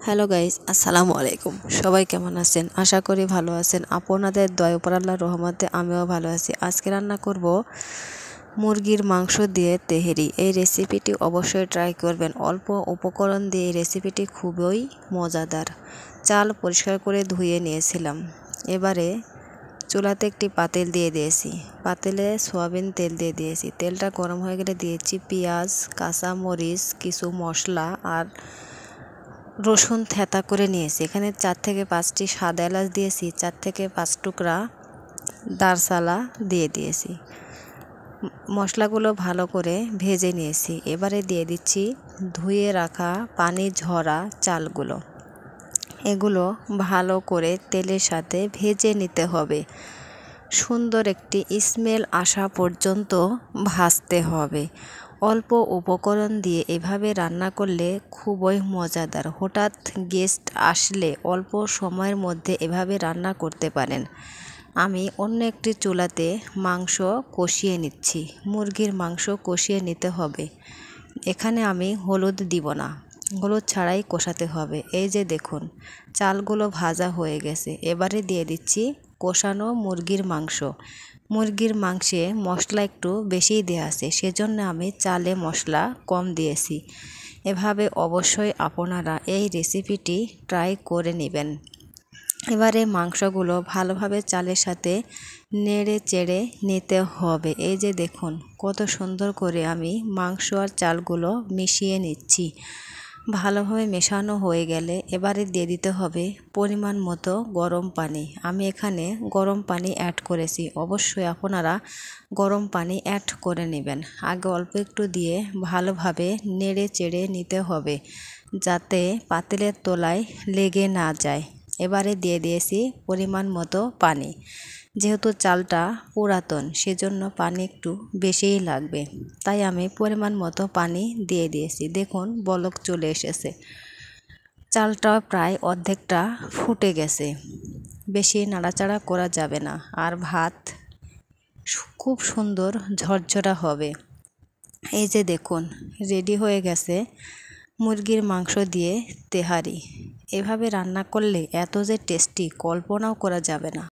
Hello guys, আসসালামু আলাইকুম। সবাই কেমন আছেন? আশা করি ভালো আছেন। আপনাদের দয়া উপর আল্লাহর রহমতে আমিও ভালো আছি। আজকে রান্না করব মুরগির মাংস দিয়ে তেহেরি। এই রেসিপিটি অবশ্যই ট্রাই করবেন। অল্প উপকরণ দিয়ে এই রেসিপিটি খুবই মজাদার। চাল পরিষ্কার করে ধুয়ে নিয়েছিলাম। এবারে চুলাতে একটি পাতিল দিয়ে দিয়েছি। পাতিলে সয়াবিন তেল দিয়ে দিয়েছি। তেলটা গরম হয়ে গেলে দিয়েছি পেঁয়াজ, কাঁচা মরিচ, কিছু মশলা আর রসুন থেঁতা করে নিয়েছি। এখানে 4 থেকে 5টি সাদা এলাচ দিয়েছি, 4 থেকে 5 টুকরা দারচালা দিয়ে দিয়েছি। মশলাগুলো ভালো করে ভেজে নিয়েছি। এবারে দিয়ে দিচ্ছি ধুয়ে রাখা পানি ঝরা চালগুলো। এগুলো ভালো করে তেলের সাথে ভেজে নিতে হবে। সুন্দর একটি স্মেল আসা পর্যন্ত ভাজতে হবে। অল্প উপকরণ দিয়ে এভাবে রান্না করলে খুবই মজাদার। হঠাৎ গেস্ট আসলে অল্প সময়ের মধ্যে এভাবে রান্না করতে পারেন। আমি অন্য একটি চুলাতে মাংস কষিয়ে নিচ্ছি। মুরগির মাংস কষিয়ে নিতে হবে। এখানে আমি হলুদ দিব না, হলুদ ছাড়াই কষাতে হবে। এই যে দেখুন, চালগুলো ভাজা হয়ে গেছে। এবারে দিয়ে দিচ্ছি কষানো মুরগির মাংস। মুরগির মাংসে মশলা একটু বেশিই দেওয়া আছে, সেজন্য আমি চালে মশলা কম দিয়েছি। এভাবে অবশ্যই আপনারা এই রেসিপিটি ট্রাই করে নেবেন। এবারে মাংসগুলো ভালোভাবে চালের সাথে নেড়ে চেড়ে নিতে হবে। এই যে দেখুন কত সুন্দর করে আমি মাংস আর চালগুলো মিশিয়ে নিচ্ছি। ভালোভাবে মেশানো হয়ে গেলে এবারে দিয়ে দিতে হবে পরিমাণ মতো গরম পানি। আমি এখানে গরম পানি অ্যাড করেছি। অবশ্যই আপনারা গরম পানি অ্যাড করে নেবেন। আগে অল্প একটু দিয়ে ভালোভাবে নেড়ে চেড়ে নিতে হবে, যাতে পাতিলের তলায় লেগে না যায়। এবারে দিয়ে দিয়েছি পরিমাণ মতো পানি। যেহেতু চালটা পুরাতন, সেজন্য পানি একটু বেশিই লাগবে, তাই আমি পরিমাণ মতো পানি দিয়ে দিয়েছি। দেখুন বলক চলে এসেছে। চালটা প্রায় অর্ধেকটা ফুটে গেছে। বেশি নাড়াচাড়া করা যাবে না, আর ভাত খুব সুন্দর ঝরঝরা হবে। এই যে দেখুন রেডি হয়ে গেছে মুরগির মাংস দিয়ে তেহারি। এভাবে রান্না করলে এত যে টেস্টি কল্পনাও করা যাবে না।